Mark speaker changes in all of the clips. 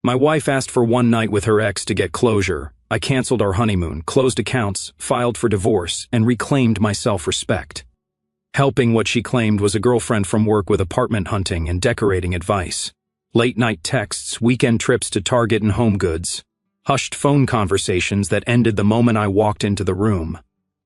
Speaker 1: My wife asked for one night with her ex to get closure. I canceled our honeymoon, closed accounts, filed for divorce, and reclaimed my self-respect. Helping what she claimed was a girlfriend from work with apartment hunting and decorating advice. Late-night texts, weekend trips to Target and Home Goods. Hushed phone conversations that ended the moment I walked into the room.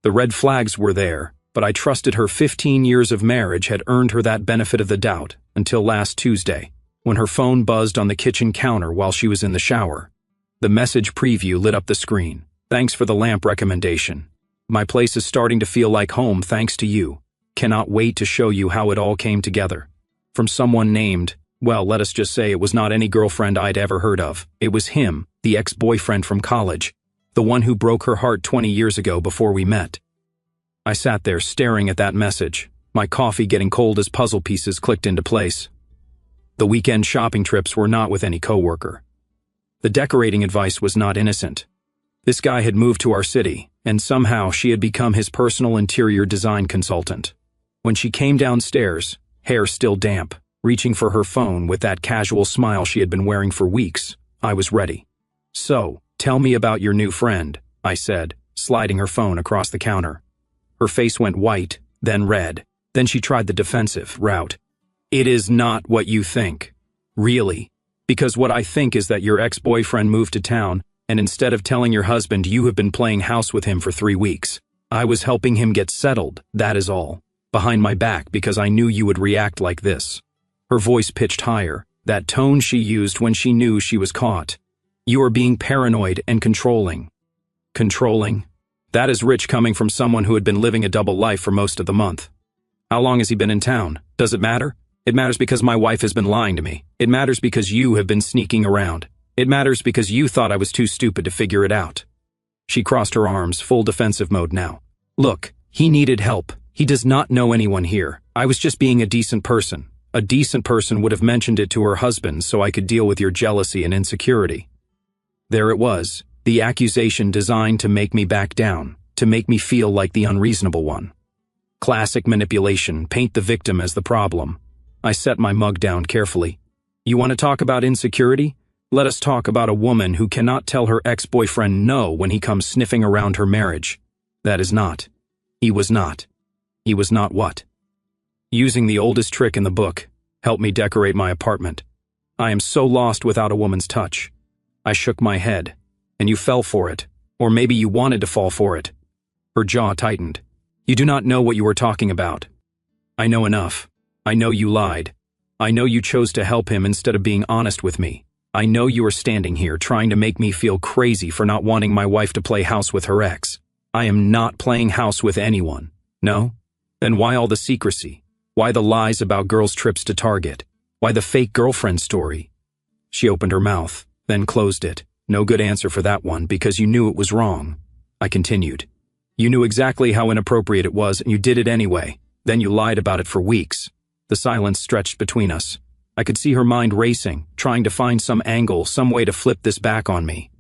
Speaker 1: The red flags were there, but I trusted her 15 years of marriage had earned her that benefit of the doubt until last Tuesday, when her phone buzzed on the kitchen counter while she was in the shower. The message preview lit up the screen. Thanks for the lamp recommendation. My place is starting to feel like home thanks to you. Cannot wait to show you how it all came together. From someone named, well, let us just say it was not any girlfriend I'd ever heard of. It was him, the ex-boyfriend from college, the one who broke her heart 20 years ago before we met. I sat there staring at that message, my coffee getting cold as puzzle pieces clicked into place. The weekend shopping trips were not with any coworker. The decorating advice was not innocent. This guy had moved to our city, and somehow she had become his personal interior design consultant. When she came downstairs, hair still damp, reaching for her phone with that casual smile she had been wearing for weeks, I was ready. So, tell me about your new friend, I said, sliding her phone across the counter. Her face went white, then red. Then she tried the defensive route. It is not what you think. Really. Because what I think is that your ex-boyfriend moved to town, and instead of telling your husband you have been playing house with him for 3 weeks, I was helping him get settled, that is all. Behind my back because I knew you would react like this. Her voice pitched higher, that tone she used when she knew she was caught. You are being paranoid and controlling. Controlling? That is rich coming from someone who had been living a double life for most of the month. How long has he been in town? Does it matter? It matters because my wife has been lying to me. It matters because you have been sneaking around. It matters because you thought I was too stupid to figure it out. She crossed her arms, full defensive mode now. Look, he needed help. He does not know anyone here. I was just being a decent person. A decent person would have mentioned it to her husband so I could deal with your jealousy and insecurity. There it was, the accusation designed to make me back down, to make me feel like the unreasonable one. Classic manipulation, paint the victim as the problem. I set my mug down carefully. You want to talk about insecurity? Let us talk about a woman who cannot tell her ex-boyfriend no when he comes sniffing around her marriage. That is not. He was not. He was not what? Using the oldest trick in the book, help me decorate my apartment. I am so lost without a woman's touch. I shook my head. And you fell for it. Or maybe you wanted to fall for it. Her jaw tightened. You do not know what you are talking about. I know enough. I know you lied. I know you chose to help him instead of being honest with me. I know you are standing here trying to make me feel crazy for not wanting my wife to play house with her ex. I am not playing house with anyone. No? Then why all the secrecy? Why the lies about girls' trips to Target? Why the fake girlfriend story? She opened her mouth, then closed it. No good answer for that one because you knew it was wrong. I continued. You knew exactly how inappropriate it was and you did it anyway. Then you lied about it for weeks. The silence stretched between us. I could see her mind racing, trying to find some angle, some way to flip this back on me.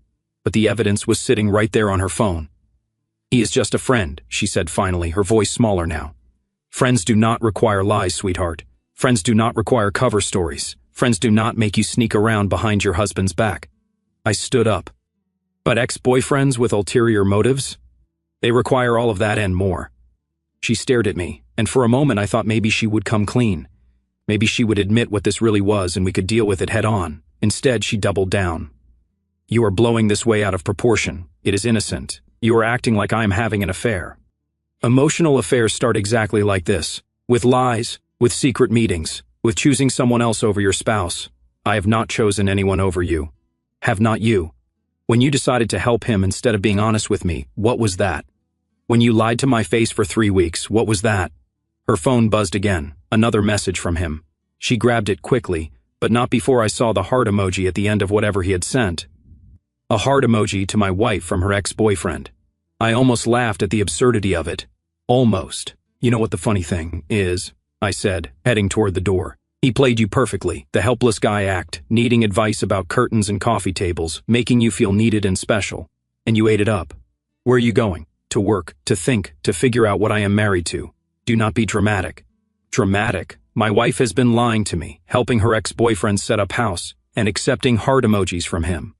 Speaker 1: But the evidence was sitting right there on her phone. He is just a friend, she said finally, her voice smaller now. Friends do not require lies, sweetheart. Friends do not require cover stories. Friends do not make you sneak around behind your husband's back. I stood up. But ex-boyfriends with ulterior motives? They require all of that and more. She stared at me, and for a moment I thought maybe she would come clean. Maybe she would admit what this really was and we could deal with it head on. Instead, she doubled down. You are blowing this way out of proportion. It is innocent. You are acting like I am having an affair. Emotional affairs start exactly like this. With lies, with secret meetings, with choosing someone else over your spouse. I have not chosen anyone over you. Have not you? When you decided to help him instead of being honest with me, what was that? When you lied to my face for 3 weeks, what was that? Her phone buzzed again, another message from him. She grabbed it quickly, but not before I saw the heart emoji at the end of whatever he had sent. A heart emoji to my wife from her ex-boyfriend. I almost laughed at the absurdity of it. Almost. You know what the funny thing is, I said, heading toward the door. He played you perfectly, the helpless guy act, needing advice about curtains and coffee tables, making you feel needed and special. And you ate it up. Where are you going? To work, to think, to figure out what I am married to. Do not be dramatic. Dramatic? My wife has been lying to me, helping her ex-boyfriend set up house, and accepting heart emojis from him.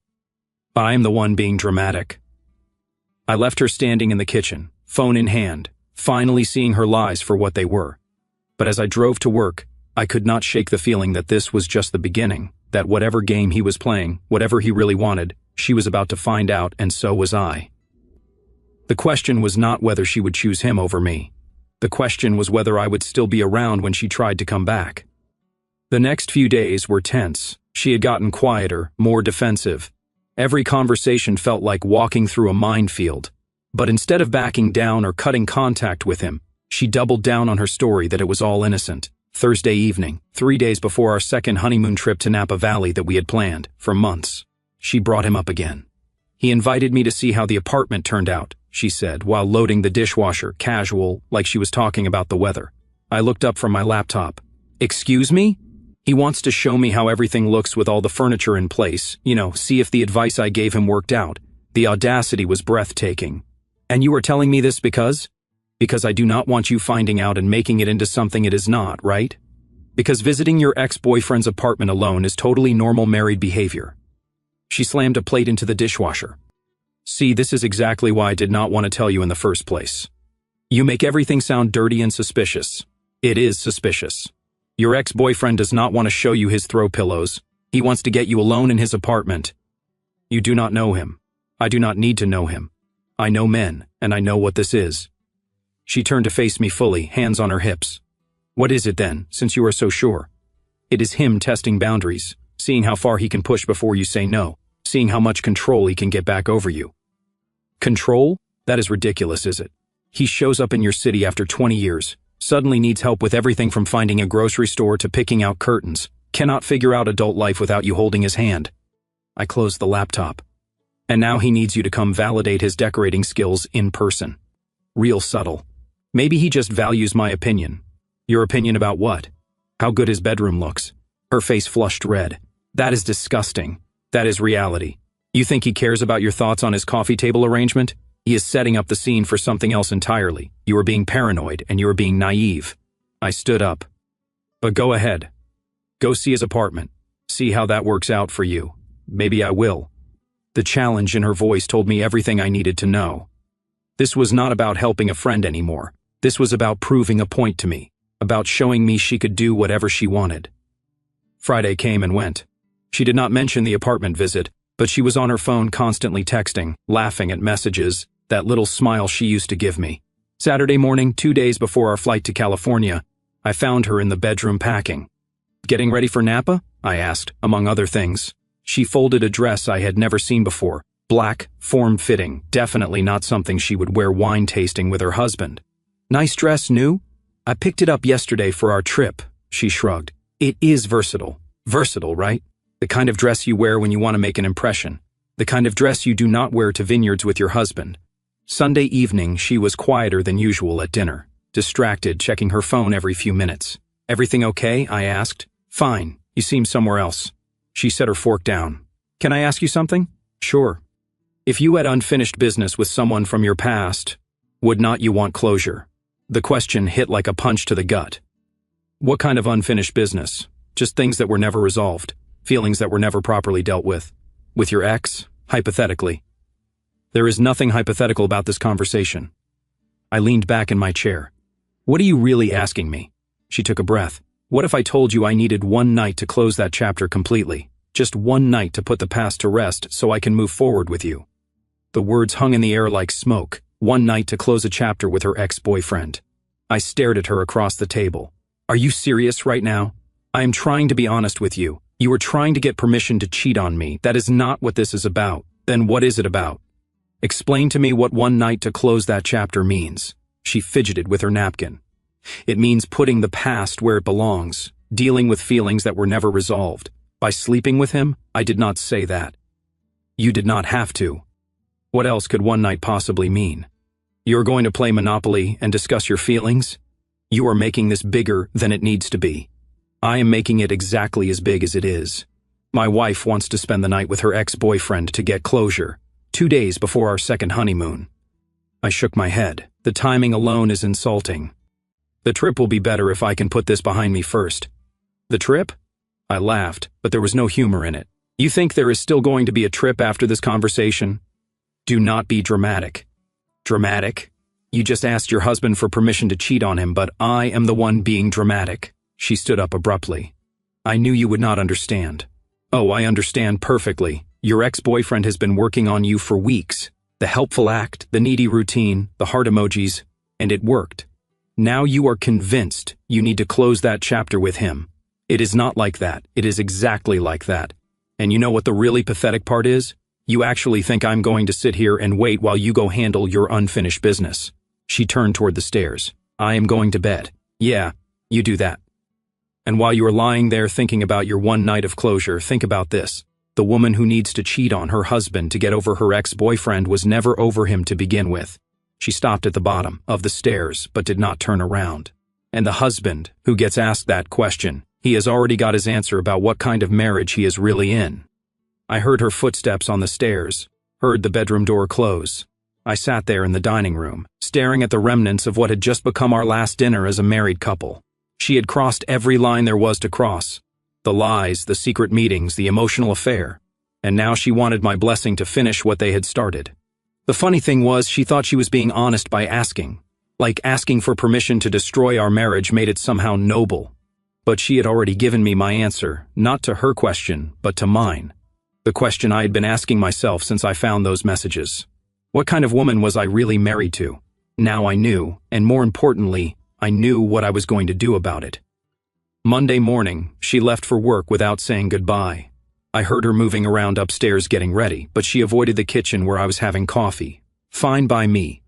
Speaker 1: I'm the one being dramatic. I left her standing in the kitchen, phone in hand, finally seeing her lies for what they were. But as I drove to work, I could not shake the feeling that this was just the beginning, that whatever game he was playing, whatever he really wanted, she was about to find out, and so was I. The question was not whether she would choose him over me. The question was whether I would still be around when she tried to come back. The next few days were tense. She had gotten quieter, more defensive. Every conversation felt like walking through a minefield. But instead of backing down or cutting contact with him, she doubled down on her story that it was all innocent. Thursday evening, 3 days before our second honeymoon trip to Napa Valley that we had planned for months, she brought him up again. He invited me to see how the apartment turned out, she said, while loading the dishwasher, casual, like she was talking about the weather. I looked up from my laptop. Excuse me? He wants to show me how everything looks with all the furniture in place, see if the advice I gave him worked out. The audacity was breathtaking. And you are telling me this because? Because I do not want you finding out and making it into something it is not, right? Because visiting your ex-boyfriend's apartment alone is totally normal married behavior. She slammed a plate into the dishwasher. See, this is exactly why I did not want to tell you in the first place. You make everything sound dirty and suspicious. It is suspicious. Your ex-boyfriend does not want to show you his throw pillows. He wants to get you alone in his apartment. You do not know him. I do not need to know him. I know men, and I know what this is. She turned to face me fully, hands on her hips. What is it then, since you are so sure? It is him testing boundaries, seeing how far he can push before you say no, seeing how much control he can get back over you. Control? That is ridiculous, is it? He shows up in your city after 20 years, suddenly needs help with everything from finding a grocery store to picking out curtains, cannot figure out adult life without you holding his hand. I closed the laptop. And now he needs you to come validate his decorating skills in person. Real subtle. Maybe he just values my opinion. Your opinion about what? How good his bedroom looks. Her face flushed red. That is disgusting. That is reality. You think he cares about your thoughts on his coffee table arrangement? He is setting up the scene for something else entirely. You are being paranoid and you are being naive. I stood up. But go ahead. Go see his apartment. See how that works out for you. Maybe I will. The challenge in her voice told me everything I needed to know. This was not about helping a friend anymore. This was about proving a point to me, about showing me she could do whatever she wanted. Friday came and went. She did not mention the apartment visit, but she was on her phone constantly texting, laughing at messages, that little smile she used to give me. Saturday morning, 2 days before our flight to California, I found her in the bedroom packing. Getting ready for Napa? I asked, among other things. She folded a dress I had never seen before, black, form-fitting, definitely not something she would wear wine tasting with her husband. Nice dress, new? I picked it up yesterday for our trip, she shrugged. It is versatile. Versatile, right? The kind of dress you wear when you want to make an impression. The kind of dress you do not wear to vineyards with your husband. Sunday evening, she was quieter than usual at dinner, distracted, checking her phone every few minutes. Everything okay? I asked. Fine. You seem somewhere else. She set her fork down. Can I ask you something? Sure. If you had unfinished business with someone from your past, would not you want closure? The question hit like a punch to the gut. What kind of unfinished business? Just things that were never resolved, feelings that were never properly dealt with. With your ex, hypothetically. There is nothing hypothetical about this conversation. I leaned back in my chair. What are you really asking me? She took a breath. What if I told you I needed one night to close that chapter completely? Just one night to put the past to rest so I can move forward with you. The words hung in the air like smoke. One night to close a chapter with her ex-boyfriend. I stared at her across the table. Are you serious right now? I am trying to be honest with you. You are trying to get permission to cheat on me. That is not what this is about. Then what is it about? Explain to me what one night to close that chapter means. She fidgeted with her napkin. It means putting the past where it belongs, dealing with feelings that were never resolved. By sleeping with him, I did not say that. You did not have to. What else could one night possibly mean? You're going to play Monopoly and discuss your feelings? You are making this bigger than it needs to be. I am making it exactly as big as it is. My wife wants to spend the night with her ex-boyfriend to get closure, 2 days before our second honeymoon. I shook my head. The timing alone is insulting. The trip will be better if I can put this behind me first. The trip? I laughed, but there was no humor in it. You think there is still going to be a trip after this conversation? Do not be dramatic. Dramatic? You just asked your husband for permission to cheat on him, but I am the one being dramatic. She stood up abruptly. I knew you would not understand. Oh, I understand perfectly. Your ex-boyfriend has been working on you for weeks. The helpful act, the needy routine, the heart emojis, and it worked. Now you are convinced you need to close that chapter with him. It is not like that. It is exactly like that. And you know what the really pathetic part is? You actually think I'm going to sit here and wait while you go handle your unfinished business. She turned toward the stairs. I am going to bed. Yeah, you do that. And while you are lying there thinking about your one night of closure, think about this. The woman who needs to cheat on her husband to get over her ex-boyfriend was never over him to begin with. She stopped at the bottom of the stairs, but did not turn around. And the husband, who gets asked that question, he has already got his answer about what kind of marriage he is really in. I heard her footsteps on the stairs, heard the bedroom door close. I sat there in the dining room, staring at the remnants of what had just become our last dinner as a married couple. She had crossed every line there was to cross. The lies, the secret meetings, the emotional affair. And now she wanted my blessing to finish what they had started. The funny thing was, she thought she was being honest by asking. Like asking for permission to destroy our marriage made it somehow noble. But she had already given me my answer, not to her question, but to mine. The question I had been asking myself since I found those messages. What kind of woman was I really married to? Now I knew, and more importantly, I knew what I was going to do about it. Monday morning, she left for work without saying goodbye. I heard her moving around upstairs getting ready, but she avoided the kitchen where I was having coffee. Fine by me.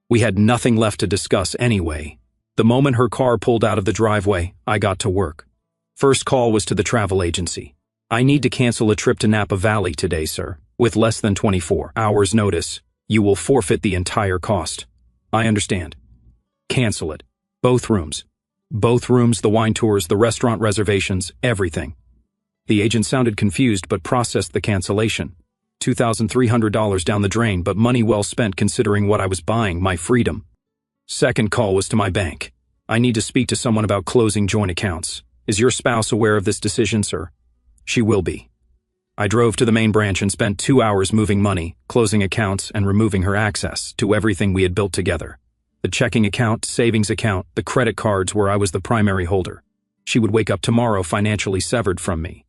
Speaker 1: We had nothing left to discuss anyway. The moment her car pulled out of the driveway, I got to work. First call was to the travel agency. I need to cancel a trip to Napa Valley today, sir. With less than 24 hours notice, you will forfeit the entire cost. I understand. Cancel it. Both rooms. Both rooms, the wine tours, the restaurant reservations, everything. The agent sounded confused but processed the cancellation. $2,300 down the drain, but money well spent considering what I was buying, my freedom. Second call was to my bank. I need to speak to someone about closing joint accounts. Is your spouse aware of this decision, sir? She will be. I drove to the main branch and spent 2 hours moving money, closing accounts, and removing her access to everything we had built together. The checking account, savings account, the credit cards where I was the primary holder. She would wake up tomorrow financially severed from me.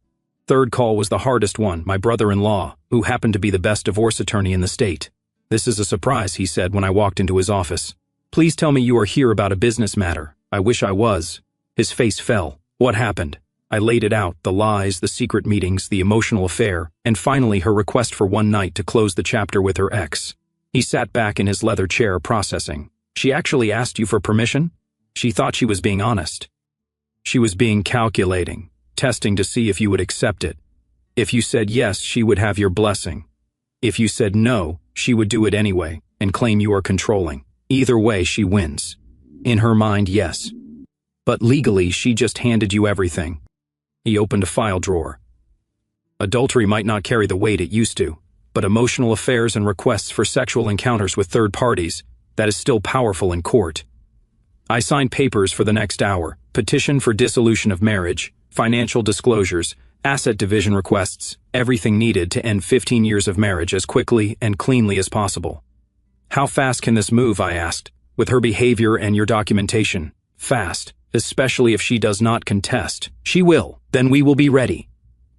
Speaker 1: Third call was the hardest one, my brother-in-law, who happened to be the best divorce attorney in the state. This is a surprise, he said when I walked into his office. Please tell me you are here about a business matter. I wish I was. His face fell. What happened? I laid it out, the lies, the secret meetings, the emotional affair, and finally her request for one night to close the chapter with her ex. He sat back in his leather chair processing. She actually asked you for permission? She thought she was being honest. She was being calculating, testing to see if you would accept it. If you said yes, she would have your blessing. If you said no, she would do it anyway and claim you are controlling. Either way, she wins. In her mind, yes. But legally, she just handed you everything. He opened a file drawer. Adultery might not carry the weight it used to, but emotional affairs and requests for sexual encounters with third parties, that is still powerful in court. I signed papers for the next hour, petition for dissolution of marriage, financial disclosures, asset division requests, everything needed to end 15 years of marriage as quickly and cleanly as possible. How fast can this move, I asked, with her behavior and your documentation? Fast, especially if she does not contest. She will, then we will be ready.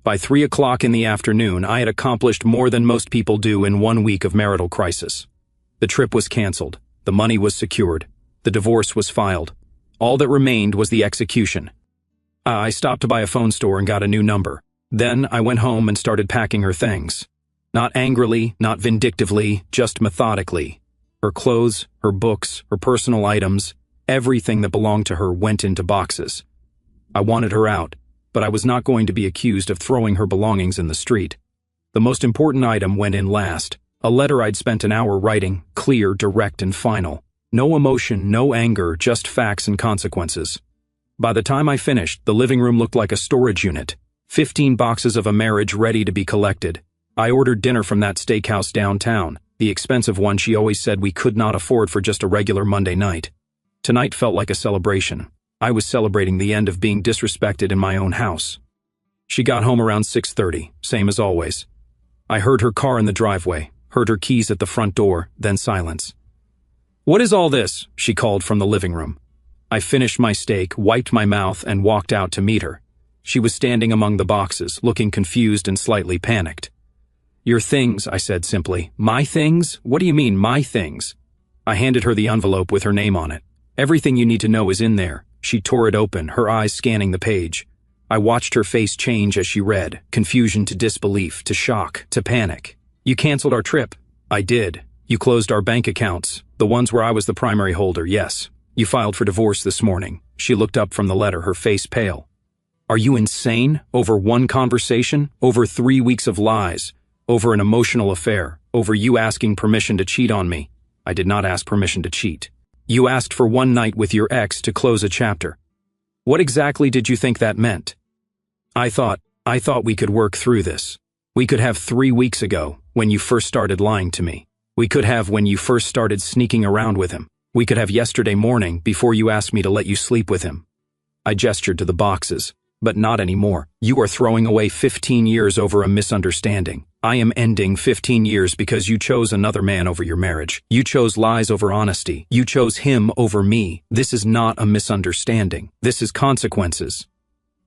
Speaker 1: By 3 o'clock in the afternoon, I had accomplished more than most people do in 1 week of marital crisis. The trip was canceled. The money was secured. The divorce was filed. All that remained was the execution. I stopped by a phone store and got a new number. Then I went home and started packing her things. Not angrily, not vindictively, just methodically. Her clothes, her books, her personal items, everything that belonged to her went into boxes. I wanted her out, but I was not going to be accused of throwing her belongings in the street. The most important item went in last. A letter I'd spent an hour writing, clear, direct, and final. No emotion, no anger, just facts and consequences. By the time I finished, the living room looked like a storage unit. 15 boxes of a marriage ready to be collected. I ordered dinner from that steakhouse downtown, the expensive one she always said we could not afford for just a regular Monday night. Tonight felt like a celebration. I was celebrating the end of being disrespected in my own house. She got home around 6:30, same as always. I heard her car in the driveway, heard her keys at the front door, then silence. "What is all this?" she called from the living room. I finished my steak, wiped my mouth, and walked out to meet her. She was standing among the boxes, looking confused and slightly panicked. "Your things," I said simply. "My things? What do you mean, my things?" I handed her the envelope with her name on it. "Everything you need to know is in there." She tore it open, her eyes scanning the page. I watched her face change as she read, confusion to disbelief, to shock, to panic. "You canceled our trip." "I did. You closed our bank accounts, the ones where I was the primary holder, yes. You filed for divorce this morning." She looked up from the letter, her face pale. "Are you insane? Over one conversation? Over 3 weeks of lies? Over an emotional affair? Over you asking permission to cheat on me?" "I did not ask permission to cheat. You asked for one night with your ex to close a chapter. What exactly did you think that meant?" I thought we could work through this. We could have 3 weeks ago, when you first started lying to me. We could have when you first started sneaking around with him. We could have yesterday morning before you asked me to let you sleep with him." I gestured to the boxes. "But not anymore. You are throwing away 15 years over a misunderstanding. I am ending 15 years because you chose another man over your marriage. You chose lies over honesty. You chose him over me. This is not a misunderstanding. This is consequences."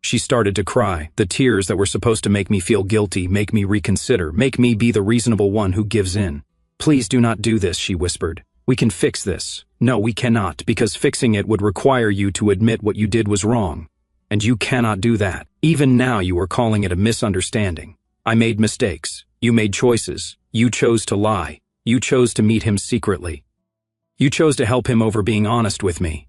Speaker 1: She started to cry, the tears that were supposed to make me feel guilty, make me reconsider, make me be the reasonable one who gives in. "Please do not do this," she whispered. "We can fix this." "No, we cannot, because fixing it would require you to admit what you did was wrong. And you cannot do that. Even now you are calling it a misunderstanding. I made mistakes. You made choices. You chose to lie. You chose to meet him secretly. You chose to help him over being honest with me.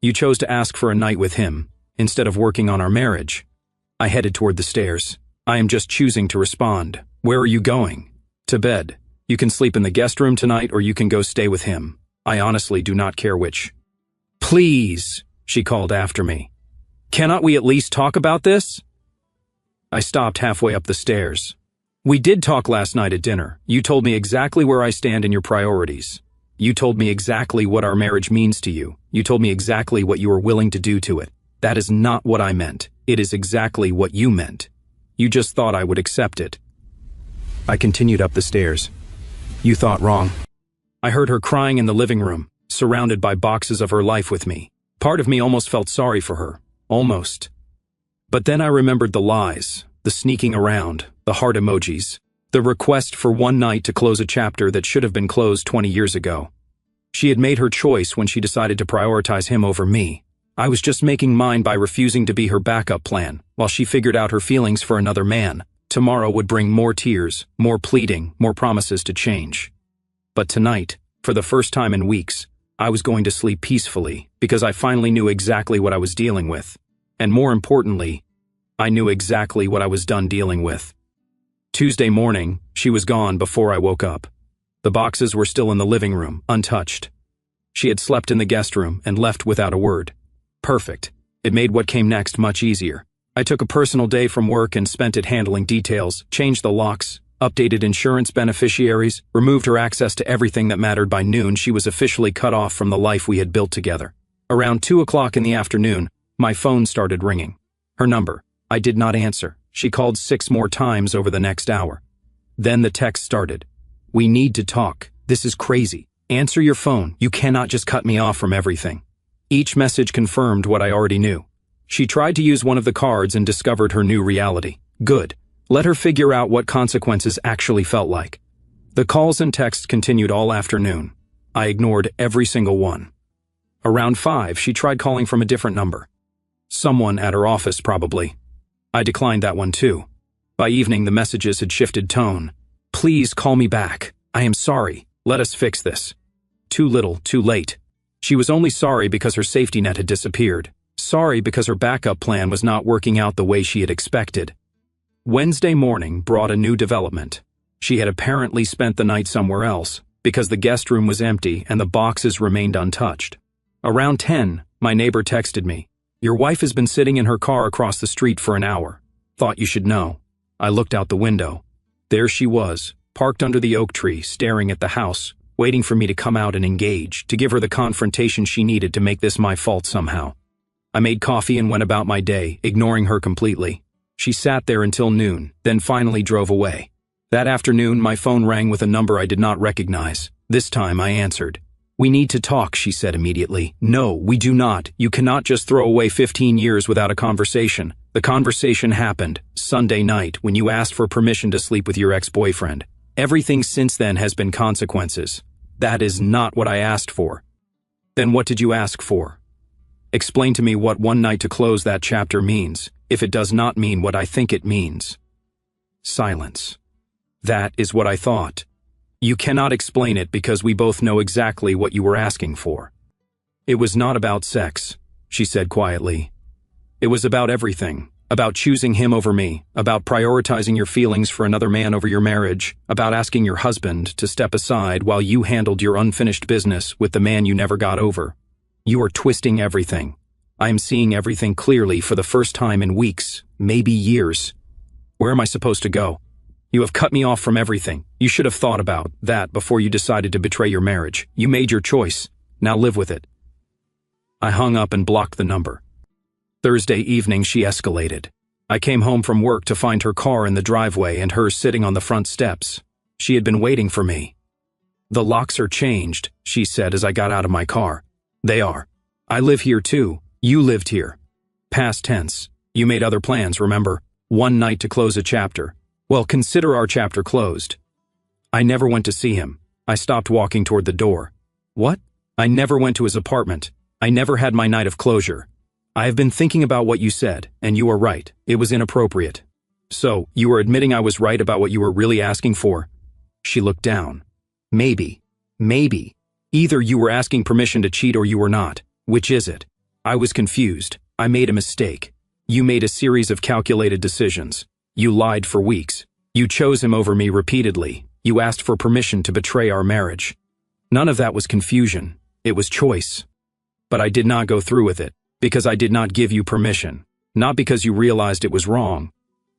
Speaker 1: You chose to ask for a night with him, instead of working on our marriage." I headed toward the stairs. "I am just choosing to respond. Where are you going?" "To bed. You can sleep in the guest room tonight or you can go stay with him. I honestly do not care which." "Please," she called after me. "Cannot we at least talk about this?" I stopped halfway up the stairs. "We did talk last night at dinner. You told me exactly where I stand in your priorities. You told me exactly what our marriage means to you. You told me exactly what you are willing to do to it. That is not what I meant. It is exactly what you meant. You just thought I would accept it." I continued up the stairs. "You thought wrong." I heard her crying in the living room, surrounded by boxes of her life with me. Part of me almost felt sorry for her. Almost. But then I remembered the lies, the sneaking around, the heart emojis, the request for one night to close a chapter that should have been closed 20 years ago. She had made her choice when she decided to prioritize him over me. I was just making mine by refusing to be her backup plan, while she figured out her feelings for another man. Tomorrow would bring more tears, more pleading, more promises to change. But tonight, for the first time in weeks, I was going to sleep peacefully because I finally knew exactly what I was dealing with. And more importantly, I knew exactly what I was done dealing with. Tuesday morning, she was gone before I woke up. The boxes were still in the living room, untouched. She had slept in the guest room and left without a word. Perfect. It made what came next much easier. I took a personal day from work and spent it handling details, changed the locks, updated insurance beneficiaries, removed her access to everything that mattered. By noon, she was officially cut off from the life we had built together. Around 2 o'clock in the afternoon, my phone started ringing. Her number. I did not answer. She called 6 more times over the next hour. Then the text started. "We need to talk. This is crazy. Answer your phone. You cannot just cut me off from everything." Each message confirmed what I already knew. She tried to use one of the cards and discovered her new reality. Good. Let her figure out what consequences actually felt like. The calls and texts continued all afternoon. I ignored every single one. Around 5, she tried calling from a different number. Someone at her office, probably. I declined that one too. By evening, the messages had shifted tone. "Please call me back. I am sorry. Let us fix this." Too little, too late. She was only sorry because her safety net had disappeared. Sorry because her backup plan was not working out the way she had expected. Wednesday morning brought a new development. She had apparently spent the night somewhere else, because the guest room was empty and the boxes remained untouched. Around 10, my neighbor texted me. "Your wife has been sitting in her car across the street for an hour. Thought you should know." I looked out the window. There she was, parked under the oak tree, staring at the house, waiting for me to come out and engage, to give her the confrontation she needed to make this my fault somehow. I made coffee and went about my day, ignoring her completely. She sat there until noon, then finally drove away. That afternoon, my phone rang with a number I did not recognize. This time, I answered. "We need to talk," she said immediately. "No, we do not. You cannot just throw away 15 years without a conversation. The conversation happened Sunday night when you asked for permission to sleep with your ex-boyfriend. Everything since then has been consequences. That is not what I asked for." "Then what did you ask for? Explain to me what one night to close that chapter means, if it does not mean what I think it means." Silence. "That is what I thought. You cannot explain it because we both know exactly what you were asking for." "It was not about sex," she said quietly. "It was about everything. About choosing him over me, about prioritizing your feelings for another man over your marriage, about asking your husband to step aside while you handled your unfinished business with the man you never got over. You are twisting everything. I am seeing everything clearly for the first time in weeks, maybe years. Where am I supposed to go? You have cut me off from everything. You should have thought about that before you decided to betray your marriage. You made your choice. Now live with it." I hung up and blocked the number. Thursday evening, she escalated. I came home from work to find her car in the driveway and her sitting on the front steps. She had been waiting for me. "The locks are changed," she said as I got out of my car. "They are. I live here too. You lived here. Past tense. You made other plans, remember? One night to close a chapter. Well, consider our chapter closed." I never went to see him. I stopped walking toward the door. "What?" "I never went to his apartment. I never had my night of closure. I have been thinking about what you said, and you are right. It was inappropriate." "So, you are admitting I was right about what you were really asking for?" She looked down. Maybe. Either you were asking permission to cheat or you were not. Which is it?" I was confused. "I made a mistake. You made a series of calculated decisions. You lied for weeks. You chose him over me repeatedly. You asked for permission to betray our marriage. None of that was confusion. It was choice. But I did not go through with it, because I did not give you permission, not because you realized it was wrong."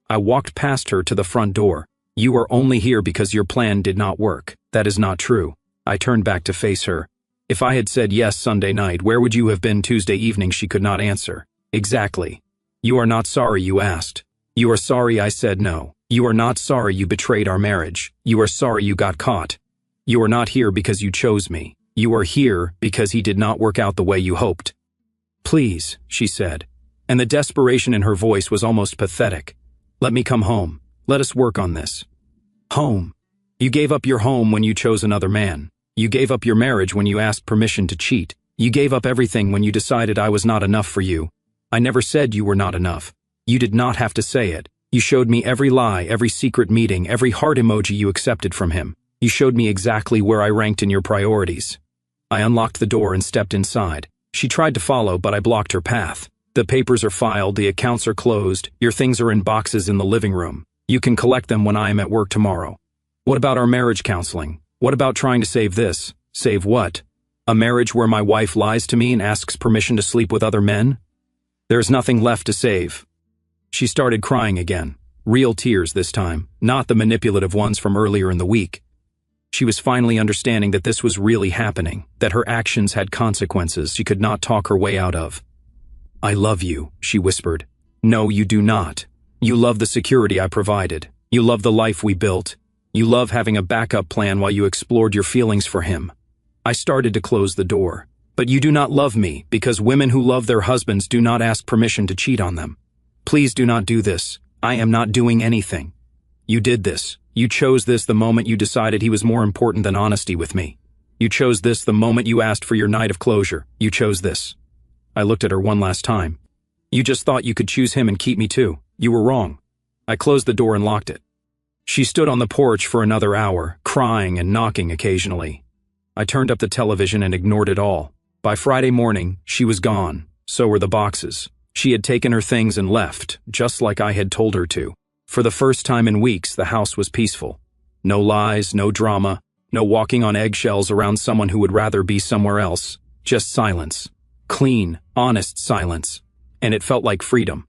Speaker 1: I walked past her to the front door. "You are only here because your plan did not work. That is not true." I turned back to face her. "If I had said yes Sunday night, where would you have been Tuesday evening?" She could not answer. "Exactly. You are not sorry you asked. You are sorry I said no. You are not sorry you betrayed our marriage. You are sorry you got caught. You are not here because you chose me. You are here because he did not work out the way you hoped." "Please," she said, and the desperation in her voice was almost pathetic. "Let me come home. Let us work on this." Home. You gave up your home when you chose another man. You gave up your marriage when you asked permission to cheat. You gave up everything when you decided I was not enough for you. I never said you were not enough. You did not have to say it. You showed me every lie, every secret meeting, every heart emoji you accepted from him. You showed me exactly where I ranked in your priorities. I unlocked the door and stepped inside. She tried to follow, but I blocked her path. "The papers are filed, the accounts are closed, your things are in boxes in the living room. You can collect them when I am at work tomorrow." "What about our marriage counseling? What about trying to save this?" "Save what? A marriage where my wife lies to me and asks permission to sleep with other men? There's nothing left to save." She started crying again. Real tears this time, not the manipulative ones from earlier in the week. She was finally understanding that this was really happening, that her actions had consequences she could not talk her way out of. "I love you," she whispered. "No, you do not. You love the security I provided. You love the life we built. You love having a backup plan while you explored your feelings for him." I started to close the door. "But you do not love me because women who love their husbands do not ask permission to cheat on them. Please do not do this. I am not doing anything. You did this. You chose this the moment you decided he was more important than honesty with me. You chose this the moment you asked for your night of closure. You chose this." I looked at her one last time. "You just thought you could choose him and keep me too. You were wrong." I closed the door and locked it. She stood on the porch for another hour, crying and knocking occasionally. I turned up the television and ignored it all. By Friday morning, she was gone. So were the boxes. She had taken her things and left, just like I had told her to. For the first time in weeks, the house was peaceful. No lies, no drama, no walking on eggshells around someone who would rather be somewhere else. Just silence. Clean, honest silence. And it felt like freedom.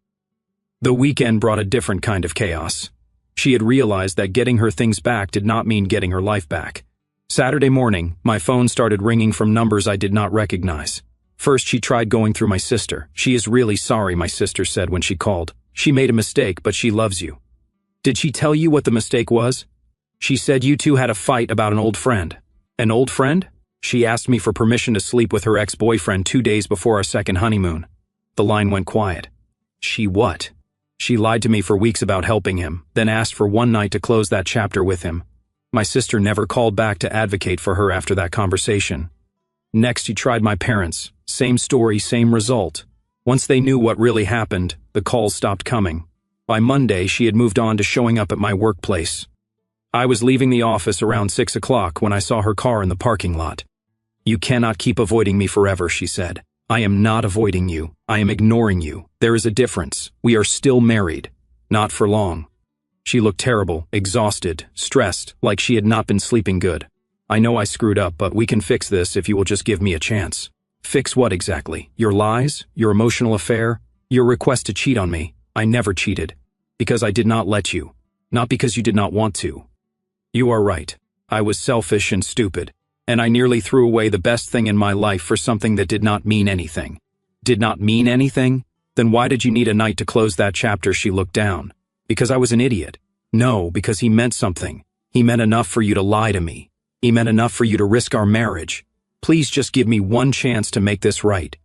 Speaker 1: The weekend brought a different kind of chaos. She had realized that getting her things back did not mean getting her life back. Saturday morning, my phone started ringing from numbers I did not recognize. First, she tried going through my sister. "She is really sorry," my sister said when she called. She made a mistake, but she loves you. Did she tell you what the mistake was? She said you two had a fight about an old friend. An old friend? She asked me for permission to sleep with her ex-boyfriend 2 days before our second honeymoon. The line went quiet. She what? She lied to me for weeks about helping him, then asked for one night to close that chapter with him. My sister never called back to advocate for her after that conversation. Next, she tried my parents. Same story, same result. Once they knew what really happened, the calls stopped coming. By Monday, she had moved on to showing up at my workplace. I was leaving the office around 6 o'clock when I saw her car in the parking lot. You cannot keep avoiding me forever, she said. I am not avoiding you. I am ignoring you. There is a difference. We are still married. Not for long. She looked terrible, exhausted, stressed, like she had not been sleeping good. I know I screwed up, but we can fix this if you will just give me a chance. Fix what exactly? Your lies? Your emotional affair? Your request to cheat on me? I never cheated. Because I did not let you. Not because you did not want to. You are right. I was selfish and stupid. And I nearly threw away the best thing in my life for something that did not mean anything. Did not mean anything? Then why did you need a night to close that chapter? She looked down. Because I was an idiot. No, because he meant something. He meant enough for you to lie to me. He meant enough for you to risk our marriage. Please just give me one chance to make this right.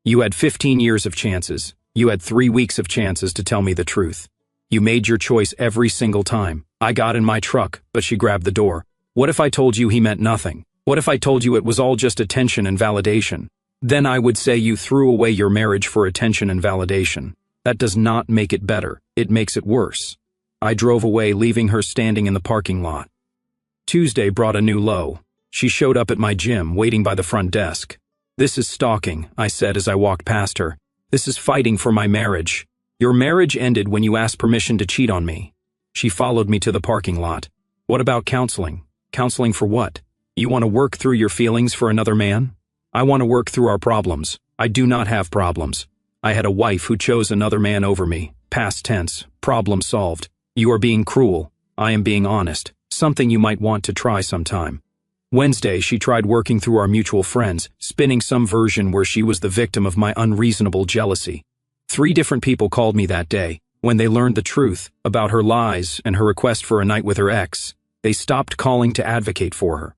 Speaker 1: You had 15 years of chances. You had 3 weeks of chances to tell me the truth. You made your choice every single time. I got in my truck, but she grabbed the door. What if I told you he meant nothing? What if I told you it was all just attention and validation? Then I would say you threw away your marriage for attention and validation. That does not make it better. It makes it worse. I drove away, leaving her standing in the parking lot. Tuesday brought a new low. She showed up at my gym, waiting by the front desk. This is stalking, I said as I walked past her. This is fighting for my marriage. Your marriage ended when you asked permission to cheat on me. She followed me to the parking lot. What about counseling? Counseling for what? You want to work through your feelings for another man? I want to work through our problems. I do not have problems. I had a wife who chose another man over me. Past tense. Problem solved. You are being cruel. I am being honest. Something you might want to try sometime. Wednesday, she tried working through our mutual friends, spinning some version where she was the victim of my unreasonable jealousy. 3 different people called me that day. When they learned the truth about her lies and her request for a night with her ex, they stopped calling to advocate for her.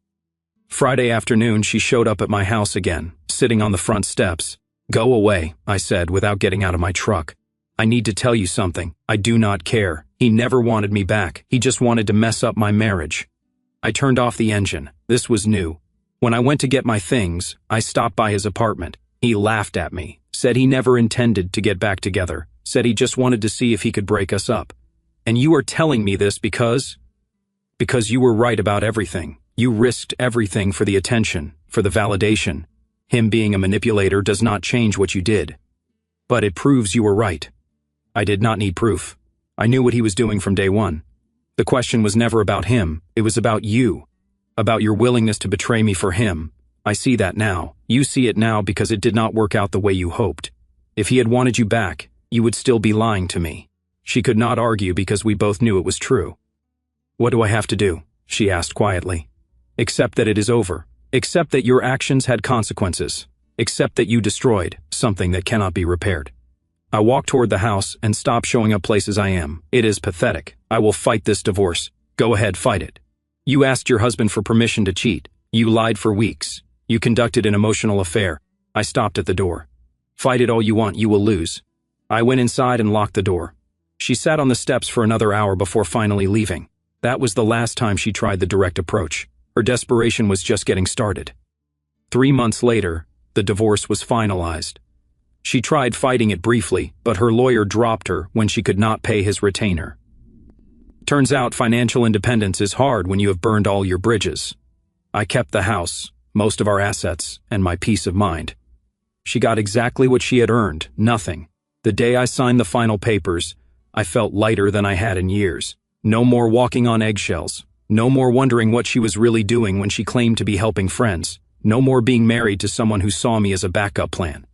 Speaker 1: Friday afternoon, she showed up at my house again, sitting on the front steps. Go away, I said without getting out of my truck. I need to tell you something. I do not care. He never wanted me back. He just wanted to mess up my marriage. I turned off the engine. This was new. When I went to get my things, I stopped by his apartment. He laughed at me, said he never intended to get back together, said he just wanted to see if he could break us up. And you are telling me this because you were right about everything. You risked everything for the attention, for the validation. Him being a manipulator does not change what you did. But it proves you were right. I did not need proof. I knew what he was doing from day one. The question was never about him. It was about you. About your willingness to betray me for him. I see that now. You see it now because it did not work out the way you hoped. If he had wanted you back, you would still be lying to me. She could not argue because we both knew it was true. What do I have to do? She asked quietly. Accept that it is over. Accept that your actions had consequences. Accept that you destroyed something that cannot be repaired. I walked toward the house and stopped showing up places I am. It is pathetic. I will fight this divorce. Go ahead, fight it. You asked your husband for permission to cheat. You lied for weeks. You conducted an emotional affair. I stopped at the door. Fight it all you want, you will lose. I went inside and locked the door. She sat on the steps for another hour before finally leaving. That was the last time she tried the direct approach. Her desperation was just getting started. 3 months later, the divorce was finalized. She tried fighting it briefly, but her lawyer dropped her when she could not pay his retainer. Turns out financial independence is hard when you have burned all your bridges. I kept the house, most of our assets, and my peace of mind. She got exactly what she had earned, nothing. The day I signed the final papers, I felt lighter than I had in years. No more walking on eggshells. No more wondering what she was really doing when she claimed to be helping friends. No more being married to someone who saw me as a backup plan.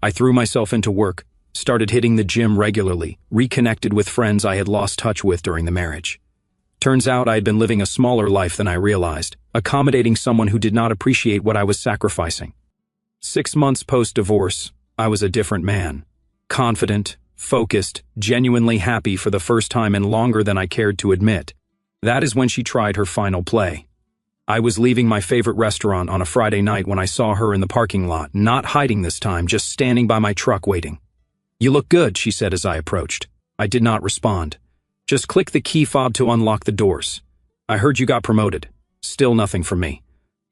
Speaker 1: I threw myself into work, started hitting the gym regularly, reconnected with friends I had lost touch with during the marriage. Turns out I had been living a smaller life than I realized, accommodating someone who did not appreciate what I was sacrificing. 6 months post-divorce, I was a different man. Confident, focused, genuinely happy for the first time in longer than I cared to admit. That is when she tried her final play. I was leaving my favorite restaurant on a Friday night when I saw her in the parking lot, not hiding this time, just standing by my truck waiting. "You look good," she said as I approached. I did not respond. "Just click the key fob to unlock the doors. I heard you got promoted." Still nothing from me.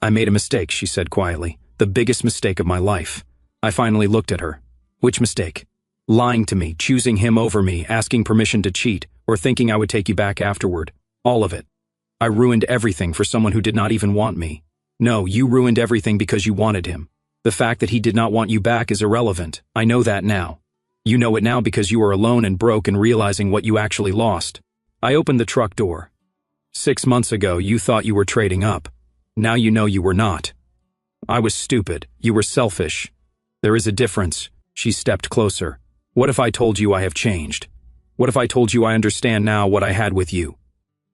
Speaker 1: "I made a mistake," she said quietly. "The biggest mistake of my life." I finally looked at her. "Which mistake?" "Lying to me, choosing him over me, asking permission to cheat, or thinking I would take you back afterward. All of it. I ruined everything for someone who did not even want me. No, you ruined everything because you wanted him. The fact that he did not want you back is irrelevant. I know that now. You know it now because you are alone and broke and realizing what you actually lost." I opened the truck door. "6 months ago, you thought you were trading up. Now you know you were not. I was stupid. You were selfish. There is a difference." She stepped closer. "What if I told you I have changed? What if I told you I understand now what I had with you?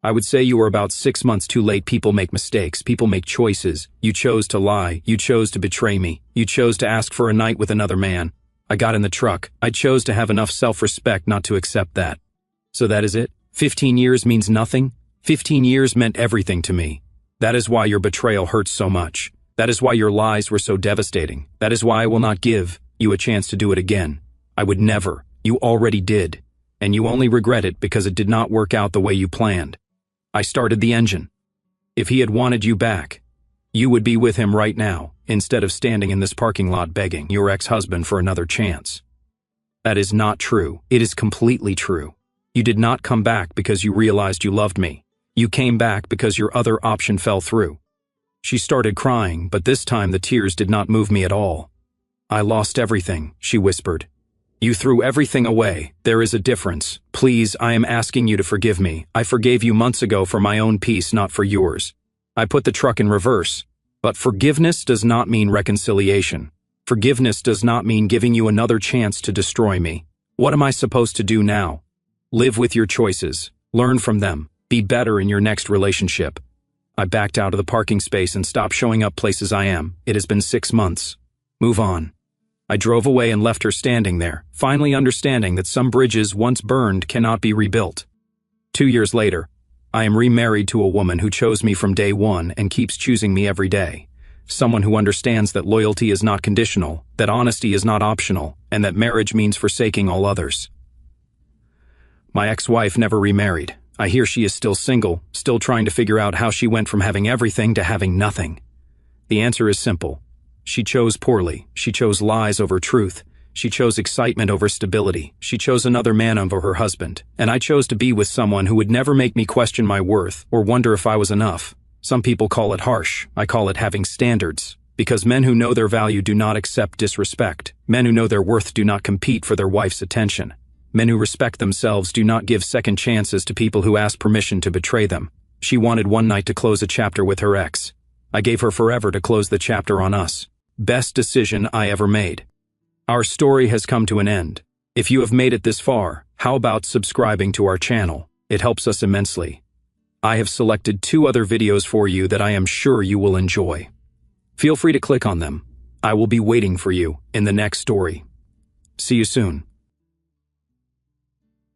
Speaker 1: I would say you were about 6 months too late. People make mistakes. People make choices. You chose to lie. You chose to betray me. You chose to ask for a night with another man. I got in the truck. I chose to have enough self-respect not to accept that. So that is it? 15 years means nothing? 15 years meant everything to me. That is why your betrayal hurts so much. That is why your lies were so devastating. That is why I will not give you a chance to do it again. I would never. You already did. And you only regret it because it did not work out the way you planned. I started the engine. If he had wanted you back, you would be with him right now, instead of standing in this parking lot begging your ex-husband for another chance. That is not true. It is completely true. You did not come back because you realized you loved me. You came back because your other option fell through." She started crying, but this time the tears did not move me at all. "I lost everything," she whispered. "You threw everything away. There is a difference. Please, I am asking you to forgive me. I forgave you months ago for my own peace, not for yours. I put the truck in reverse. But forgiveness does not mean reconciliation. Forgiveness does not mean giving you another chance to destroy me. What am I supposed to do now? Live with your choices. Learn from them. Be better in your next relationship." I backed out of the parking space and stopped showing up places I am. It has been 6 months. Move on. I drove away and left her standing there, finally understanding that some bridges once burned cannot be rebuilt. 2 years later, I am remarried to a woman who chose me from day one and keeps choosing me every day. Someone who understands that loyalty is not conditional, that honesty is not optional, and that marriage means forsaking all others. My ex-wife never remarried. I hear she is still single, still trying to figure out how she went from having everything to having nothing. The answer is simple. She chose poorly. She chose lies over truth. She chose excitement over stability. She chose another man over her husband. And I chose to be with someone who would never make me question my worth or wonder if I was enough. Some people call it harsh. I call it having standards. Because men who know their value do not accept disrespect. Men who know their worth do not compete for their wife's attention. Men who respect themselves do not give second chances to people who ask permission to betray them. She wanted one night to close a chapter with her ex. I gave her forever to close the chapter on us. Best decision I ever made. Our story has come to an end. If you have made it this far, how about subscribing to our channel? It helps us immensely. I have selected 2 other videos for you that I am sure you will enjoy. Feel free to click on them. I will be waiting for you in the next story. See you soon.